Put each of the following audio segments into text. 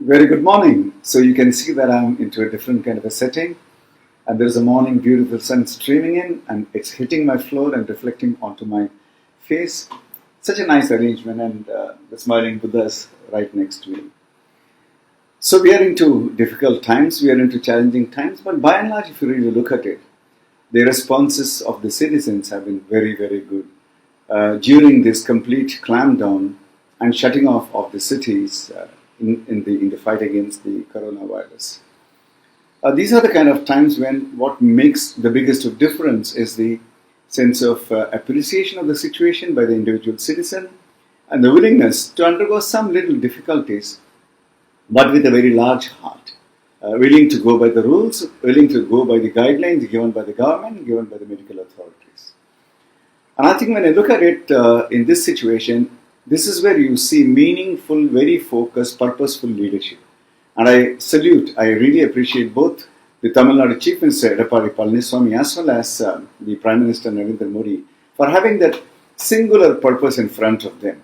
Very good morning. So you can see that I'm into a different kind of a setting, and there's a morning beautiful sun streaming in, and it's hitting my floor and reflecting onto my face. Such a nice arrangement, and the smiling Buddha's right next to me. So we are into difficult times, we are into challenging times, but by and large, if you really look at it, the responses of the citizens have been very, very good. During this complete clampdown and shutting off of the cities in the fight against the coronavirus. These are the kind of times when what makes the biggest of difference is the sense of appreciation of the situation by the individual citizen and the willingness to undergo some little difficulties, but with a very large heart. Willing to go by the rules, willing to go by the guidelines given by the government, given by the medical authorities. And I think when I look at it in this situation, this is where you see meaningful, very focused, purposeful leadership. And I really appreciate both the Tamil Nadu Chief Minister Edapadi Palaniswamy as well as the Prime Minister Narendra Modi for having that singular purpose in front of them.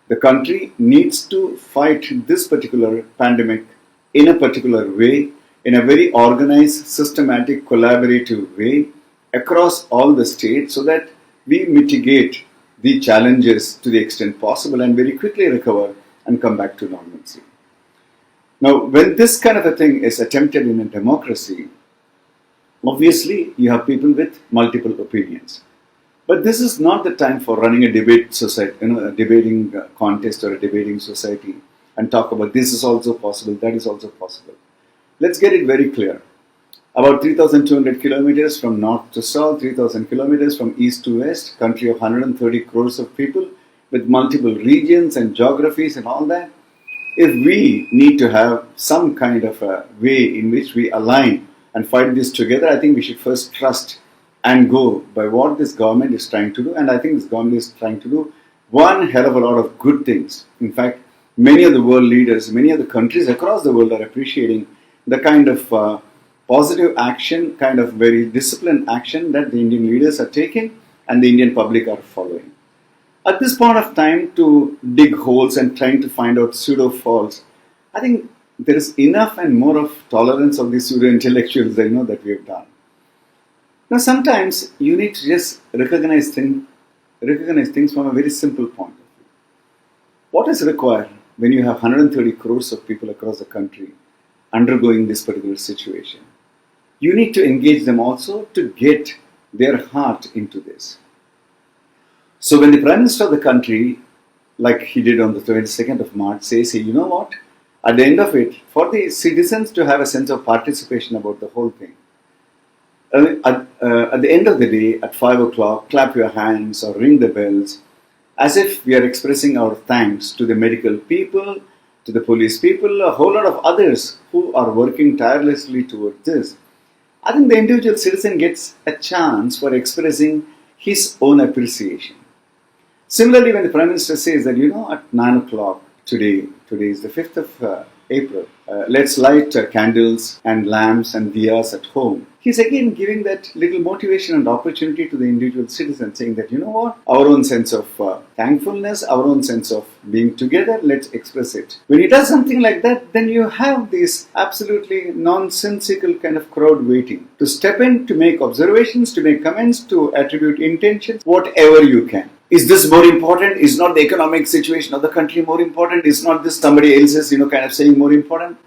The country needs to fight this particular pandemic in a particular way, in a very organized, systematic, collaborative way across all the states so that we mitigate the challenges to the extent possible and very quickly recover and come back to normalcy. Now, when this kind of a thing is attempted in a democracy, obviously you have people with multiple opinions. But this is not the time for running a debate society, a debating contest or a debating society and talk about this is also possible, that is also possible. Let's get it very clear. About 3,200 kilometers from north to south, 3,000 kilometers from east to west, country of 130 crores of people with multiple regions and geographies and all that. If we need to have some kind of a way in which we align and fight this together, I think we should first trust and go by what this government is trying to do. And I think this government is trying to do one hell of a lot of good things. In fact, many of the world leaders, many of the countries across the world are appreciating the kind of positive action, kind of very disciplined action that the Indian leaders are taking and the Indian public are following. At this point of time, to dig holes and trying to find out pseudo faults, I think there is enough and more of tolerance of these pseudo intellectuals that we have done. Now, sometimes you need to just recognize things from a very simple point of view. What is required when you have 130 crores of people across the country undergoing this particular situation? You need to engage them also to get their heart into this. So when the Prime Minister of the country, like he did on the 22nd of March, says, hey, you know what? At the end of it, for the citizens to have a sense of participation about the whole thing, at the end of the day, at 5 o'clock, clap your hands or ring the bells, as if we are expressing our thanks to the medical people, to the police people, a whole lot of others who are working tirelessly towards this. I think the individual citizen gets a chance for expressing his own appreciation. Similarly, when the Prime Minister says that, at 9 o'clock today is the 5th of April, let's light candles and lamps and diyas at home. He's again giving that little motivation and opportunity to the individual citizen, saying that, our own sense of thankfulness, our own sense of being together, let's express it. When he does something like that, then you have this absolutely nonsensical kind of crowd waiting to step in, to make observations, to make comments, to attribute intentions, whatever you can. Is this more important? Is not the economic situation of the country more important? Is not this somebody else's, kind of saying more important?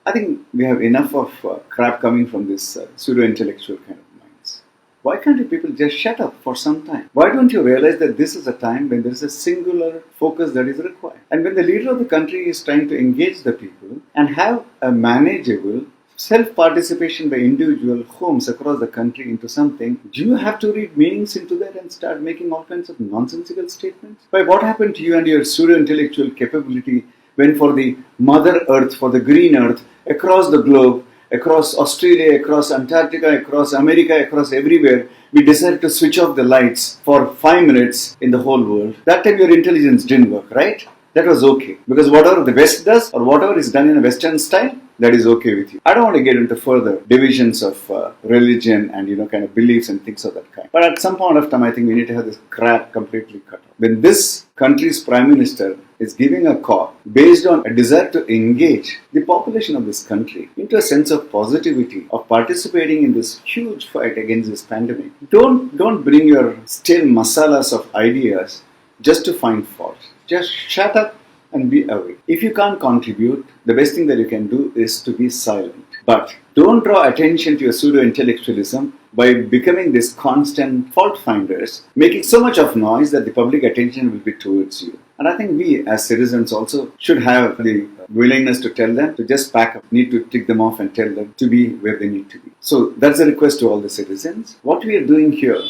I think we have enough of crap coming from this pseudo-intellectual kind of minds. Why can't you people just shut up for some time? Why don't you realize that this is a time when there is a singular focus that is required? And when the leader of the country is trying to engage the people and have a manageable self-participation by individual homes across the country into something, do you have to read meanings into that and start making all kinds of nonsensical statements? Why, what happened to you and your pseudo-intellectual capability when for the Mother Earth, for the green Earth, across the globe, across Australia, across Antarctica, across America, across everywhere, we decided to switch off the lights for 5 minutes in the whole world? That time your intelligence didn't work, right? that was okay. Because whatever the West does or whatever is done in a Western style, that is okay with you. I don't want to get into further divisions of religion and kind of beliefs and things of that kind. But at some point of time, I think we need to have this crap completely cut off. When this country's prime minister is giving a call based on a desire to engage the population of this country into a sense of positivity, of participating in this huge fight against this pandemic. Don't bring your stale masalas of ideas just to find fault. Just shut up and be away. If you can't contribute, the best thing that you can do is to be silent. But don't draw attention to your pseudo-intellectualism by becoming these constant fault finders, making so much of noise that the public attention will be towards you. And I think we as citizens also should have the willingness to tell them to just pack up, need to tick them off and tell them to be where they need to be. So that's a request to all the citizens. What we are doing here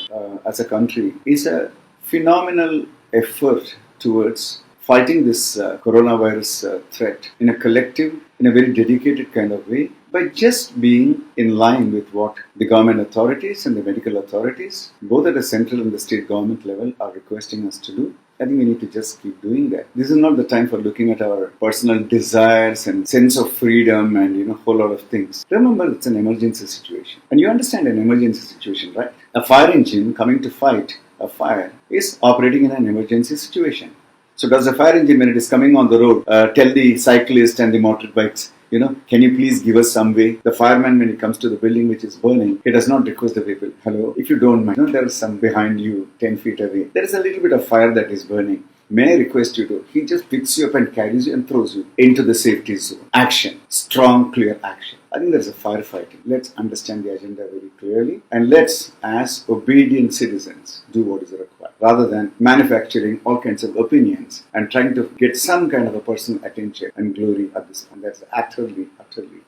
as a country is a phenomenal effort towards fighting this coronavirus threat in a collective, in a very dedicated kind of way, by just being in line with what the government authorities and the medical authorities, both at the central and the state government level, are requesting us to do. I think we need to just keep doing that. This is not the time for looking at our personal desires and sense of freedom and a whole lot of things. Remember, it's an emergency situation. And you understand an emergency situation, right? A fire engine coming to fight a fire is operating in an emergency situation. So does the fire engine, when it is coming on the road, tell the cyclist and the motorbikes, can you please give us some way? The fireman, when he comes to the building which is burning, he does not request the people, hello, if you don't mind, there is some behind you, 10 feet away. There is a little bit of fire that is burning. May I request you to? He just picks you up and carries you and throws you into the safety zone. Action. Strong, clear action. I think there's a firefighting. Let's understand the agenda very clearly and let's, as obedient citizens, do what is required rather than manufacturing all kinds of opinions and trying to get some kind of a personal attention and glory at this point. That's utterly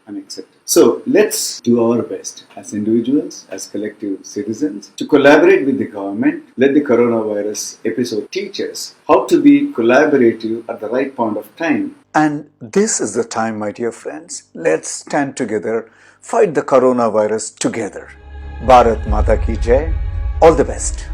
unacceptable. So let's do our best as individuals, as collective citizens, to collaborate with the government. Let the coronavirus episode teach us how to be collaborative at the right point of time. And this is the time, my dear friends. Let's stand together, fight the coronavirus together. Bharat Mata Ki Jai. All the best.